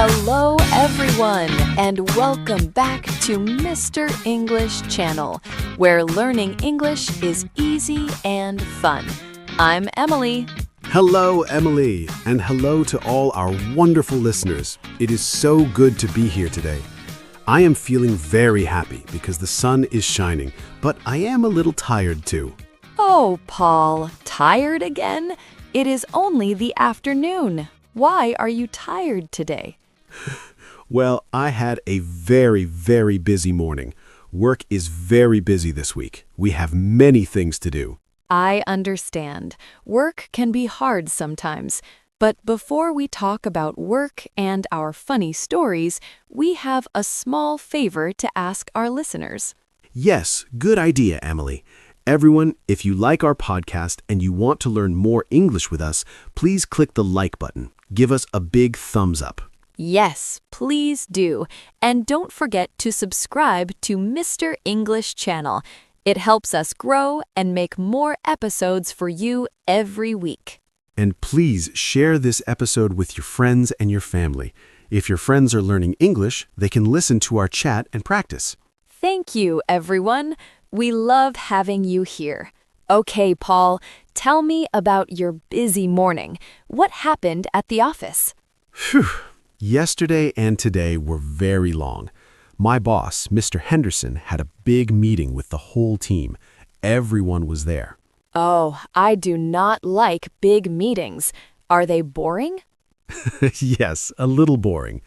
Hello, everyone, and welcome back to Mr. English Channel, where learning English is easy and fun. I'm Emily. Hello, Emily, and hello to all our wonderful listeners. It is so good to be here today. I am feeling very happy because the sun is shining, but I am a little tired too. Oh, Paul, tired again? It is only the afternoon. Why are you tired today? Well, I had a very busy morning. Work is very busy this week. We have many things to do. I understand. Work can be hard sometimes. But before we talk about work and our funny stories, we have a small favor to ask our listeners. Yes, good idea, Emily. Everyone, if you like our podcast and you want to learn more English with us, please click the like button. Give us a big thumbs up. Yes, please do. And don't forget to subscribe to Mr. English Channel. It helps us grow and make more episodes for you every week. And please share this episode with your friends and your family. If your friends are learning English, they can listen to our chat and practice. Thank you, everyone. We love having you here. Okay, Paul, tell me about your busy morning. What happened at the office? Phew. Yesterday and today were very long. My boss, Mr. Henderson, had a big meeting with the whole team. Everyone was there. Oh, I do not like big meetings. Are they boring? Yes, a little boring.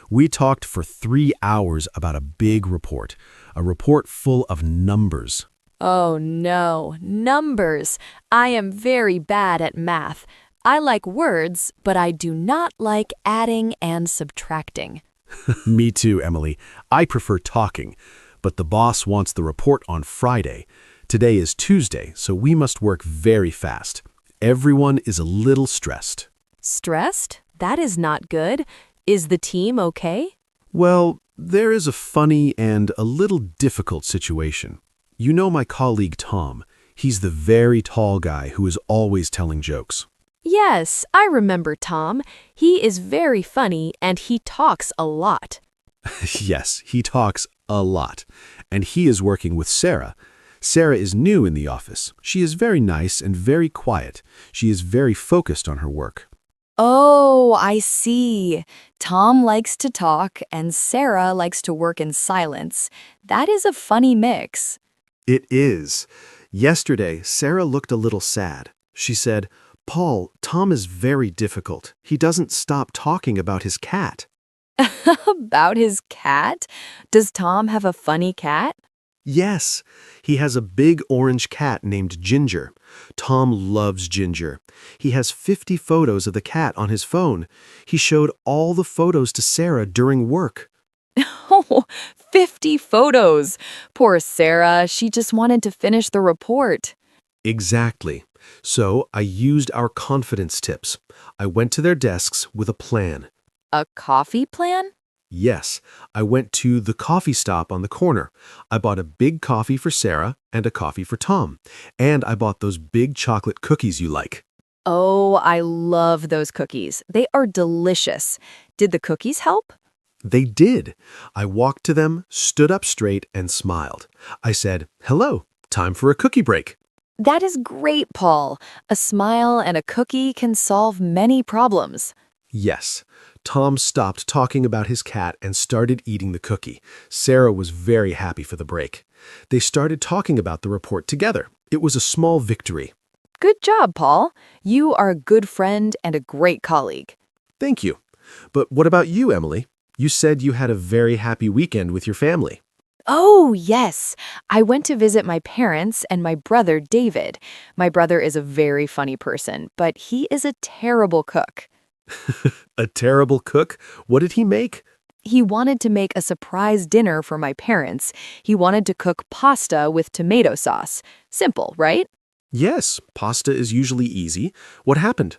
We talked for 3 hours about a big report, a report full of numbers. Oh no, numbers. I am very bad at math. I like words, but I do not like adding and subtracting. Me too, Emily. I prefer talking, but the boss wants the report on Friday. Today is Tuesday, so we must work very fast. Everyone is a little stressed. Stressed? That is not good. Is the team okay? Well, there is a funny and a little difficult situation. You know my colleague Tom. He's the very tall guy who is always telling jokes. Yes, I remember Tom. He is very funny and he talks a lot. Yes, he talks a lot. And he is working with Sarah. Sarah is new in the office. She is very nice and very quiet. She is very focused on her work. Oh, I see. Tom likes to talk and Sarah likes to work in silence. That is a funny mix. It is. Yesterday, Sarah looked a little sad. She said, "Paul, Tom is very difficult. He doesn't stop talking about his cat." About his cat? Does Tom have a funny cat? Yes, he has a big orange cat named Ginger. Tom loves Ginger. He has 50 photos of the cat on his phone. He showed all the photos to Sarah during work. Oh, 50 photos. Poor Sarah, she just wanted to finish the report. Exactly. So I used our confidence tips. I went to their desks with a plan. A coffee plan? Yes, I went to the coffee stop on the corner. I bought a big coffee for Sarah and a coffee for Tom. And I bought those big chocolate cookies you like. Oh, I love those cookies. They are delicious. Did the cookies help? They did. I walked to them, stood up straight, and smiled. I said, "Hello, time for a cookie break." That is great, Paul. A smile and a cookie can solve many problems. Yes. Tom stopped talking about his cat and started eating the cookie. Sarah was very happy for the break. They started talking about the report together. It was a small victory. Good job, Paul. You are a good friend and a great colleague. Thank you. But what about you, Emily? You said you had a very happy weekend with your family. Oh, yes. I went to visit my parents and my brother, David. My brother is a very funny person, but he is a terrible cook. A terrible cook? What did he make? He wanted to make a surprise dinner for my parents. He wanted to cook pasta with tomato sauce. Simple, right? Yes, pasta is usually easy. What happened?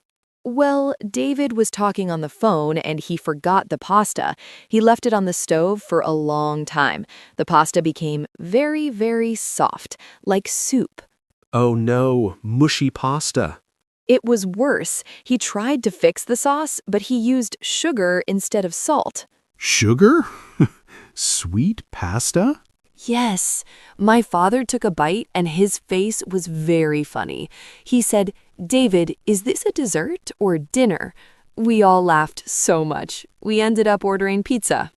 Well, David was talking on the phone and he forgot the pasta. He left it on the stove for a long time. The pasta became very soft, like soup. Oh no, mushy pasta. It was worse. He tried to fix the sauce, but he used sugar instead of salt. Sugar? Sweet pasta? Yes, my father took a bite and his face was very funny. He said, "David, is this a dessert or dinner?" We all laughed so much. We ended up ordering pizza.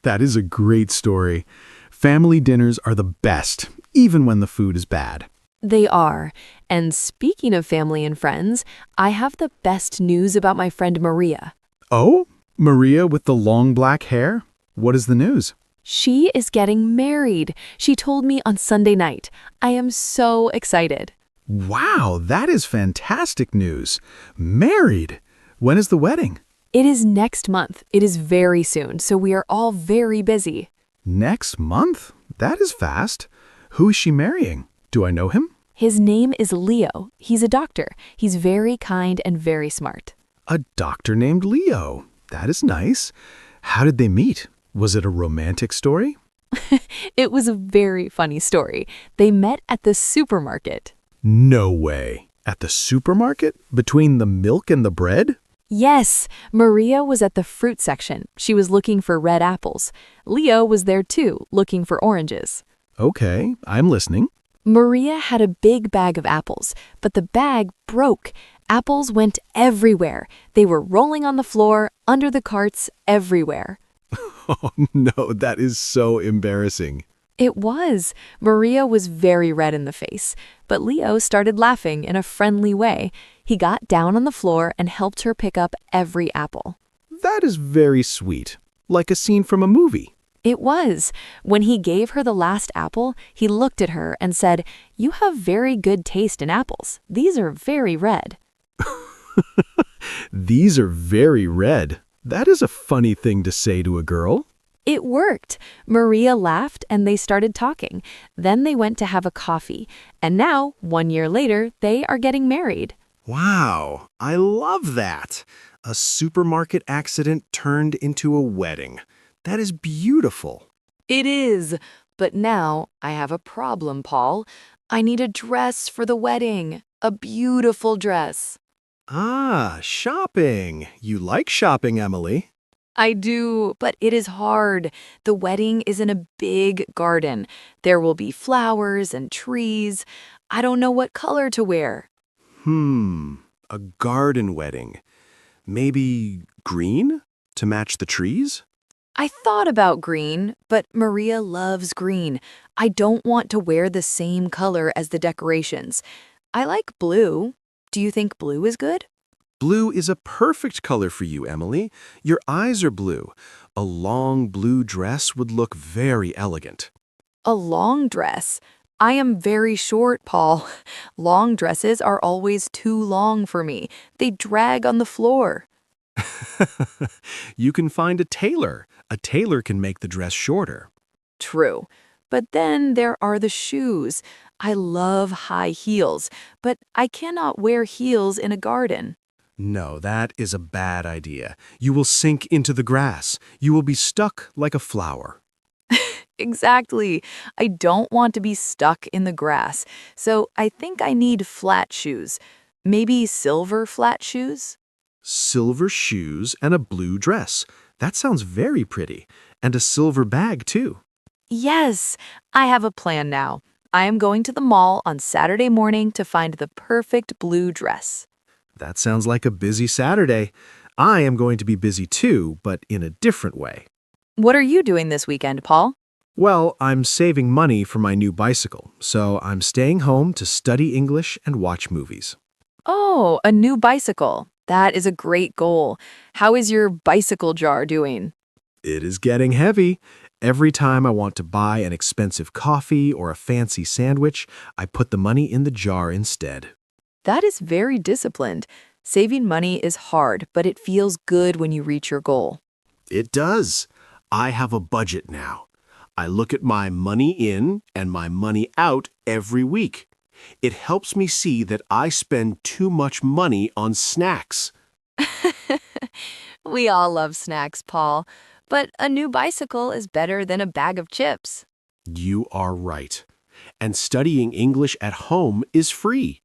That is a great story. Family dinners are the best, even when the food is bad. They are. And speaking of family and friends, I have the best news about my friend Maria. Oh, Maria with the long black hair? What is the news? She is getting married. She told me on Sunday night. I am so excited. Wow, that is fantastic news. Married. When is the wedding? It is next month. It is very soon, so we are all very busy. Next month? That is fast. Who is she marrying? Do I know him? His name is Leo. He's a doctor. He's very kind and very smart. A doctor named Leo. That is nice. How did they meet? Was it a romantic story? It was a very funny story. They met at the supermarket. No way. At the supermarket? Between the milk and the bread? Yes, Maria was at the fruit section. She was looking for red apples. Leo was there too, looking for oranges. Okay, I'm listening. Maria had a big bag of apples, but the bag broke. Apples went everywhere. They were rolling on the floor, under the carts, everywhere. Oh no, that is so embarrassing. It was. Maria was very red in the face, but Leo started laughing in a friendly way. He got down on the floor and helped her pick up every apple. That is very sweet. Like a scene from a movie. It was. When he gave her the last apple, he looked at her and said, "You have very good taste in apples. These are very red." These are very red. That is a funny thing to say to a girl. It worked. Maria laughed and they started talking. Then they went to have a coffee. And now, 1 year later, they are getting married. Wow, I love that. A supermarket accident turned into a wedding. That is beautiful. It is. But now I have a problem, Paul. I need a dress for the wedding. A beautiful dress. Ah, shopping. You like shopping, Emily. I do, but it is hard. The wedding is in a big garden. There will be flowers and trees. I don't know what color to wear. A garden wedding. Maybe green to match the trees? I thought about green, but Maria loves green. I don't want to wear the same color as the decorations. I like blue. Do you think blue is good? Blue is a perfect color for you, Emily. Your eyes are blue. A long blue dress would look very elegant. A long dress. I am very short, Paul. Long dresses are always too long for me. They drag on the floor. You can find a tailor. A tailor can make the dress shorter. True. But then there are the shoes. I love high heels, but I cannot wear heels in a garden. No, that is a bad idea. You will sink into the grass. You will be stuck like a flower. Exactly. I don't want to be stuck in the grass, so I think I need flat shoes. Maybe silver flat shoes? Silver shoes and a blue dress. That sounds very pretty. And a silver bag, too. Yes, I have a plan now. I am going to the mall on Saturday morning to find the perfect blue dress. That sounds like a busy Saturday. I am going to be busy too, but in a different way. What are you doing this weekend, Paul? Well, I'm saving money for my new bicycle, so I'm staying home to study English and watch movies. Oh, a new bicycle. That is a great goal. How is your bicycle jar doing? It is getting heavy. Every time I want to buy an expensive coffee or a fancy sandwich, I put the money in the jar instead. That is very disciplined. Saving money is hard, but it feels good when you reach your goal. It does. I have a budget now. I look at my money in and my money out every week. It helps me see that I spend too much money on snacks. We all love snacks, Paul, but a new bicycle is better than a bag of chips. You are right. And studying English at home is free.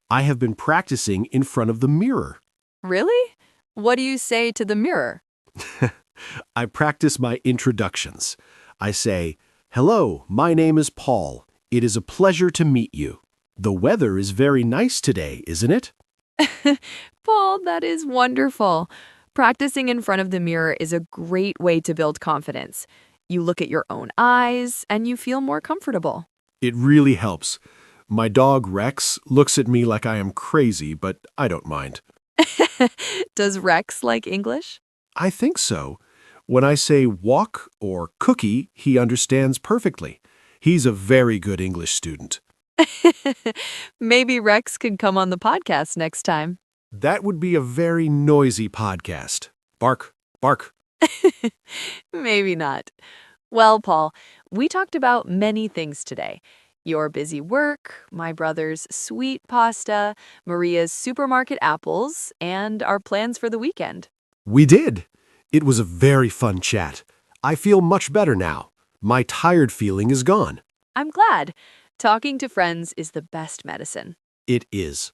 I have been practicing in front of the mirror. Really? What do you say to the mirror? I practice my introductions. I say, "Hello, my name is Paul. It is a pleasure to meet you. The weather is very nice today, isn't it?" Paul, that is wonderful. Practicing in front of the mirror is a great way to build confidence. You look at your own eyes and you feel more comfortable. It really helps. My dog Rex looks at me like I am crazy, but I don't mind. Does Rex like English? I think so. When I say walk or cookie, he understands perfectly. He's a very good English student. Maybe Rex could come on the podcast next time. That would be a very noisy podcast. Bark, bark. Maybe not. Well, Paul, we talked about many things today. Your busy work, my brother's sweet pasta, Maria's supermarket apples, and our plans for the weekend. We did. It was a very fun chat. I feel much better now. My tired feeling is gone. I'm glad. Talking to friends is the best medicine. It is.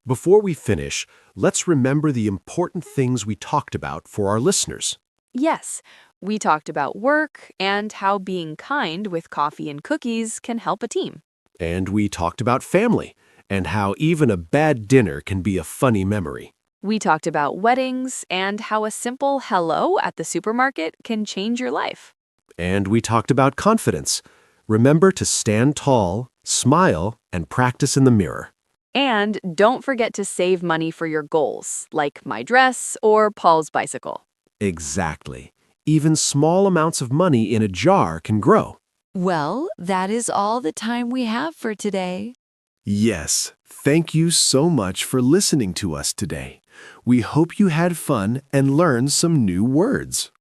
Before we finish, let's remember the important things we talked about for our listeners. Yes, we talked about work and how being kind with coffee and cookies can help a team. And we talked about family and how even a bad dinner can be a funny memory. We talked about weddings and how a simple hello at the supermarket can change your life. And we talked about confidence. Remember to stand tall, smile, and practice in the mirror. And don't forget to save money for your goals, like my dress or Paul's bicycle. Exactly. Even small amounts of money in a jar can grow. Well, that is all the time we have for today. Yes, thank you so much for listening to us today. We hope you had fun and learned some new words.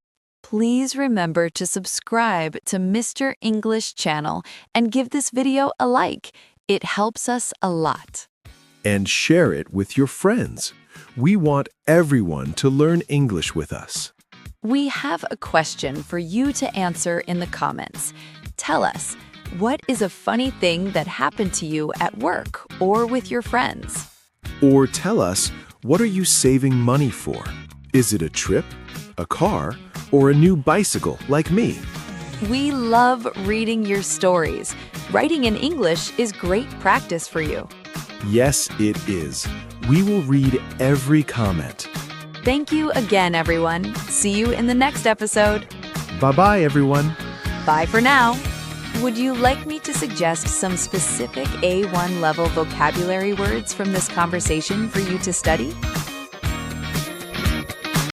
Please remember to subscribe to Mr. English channel and give this video a like. It helps us a lot. And share it with your friends. We want everyone to learn English with us. We have a question for you to answer in the comments. Tell us, what is a funny thing that happened to you at work or with your friends? Or tell us, what are you saving money for? Is it a trip, a car, or a new bicycle like me? We love reading your stories. Writing in English is great practice for you. Yes, it is. We will read every comment. Thank you again, everyone. See you in the next episode. Bye-bye, everyone. Bye for now. Would you like me to suggest some specific A1 level vocabulary words from this conversation for you to study?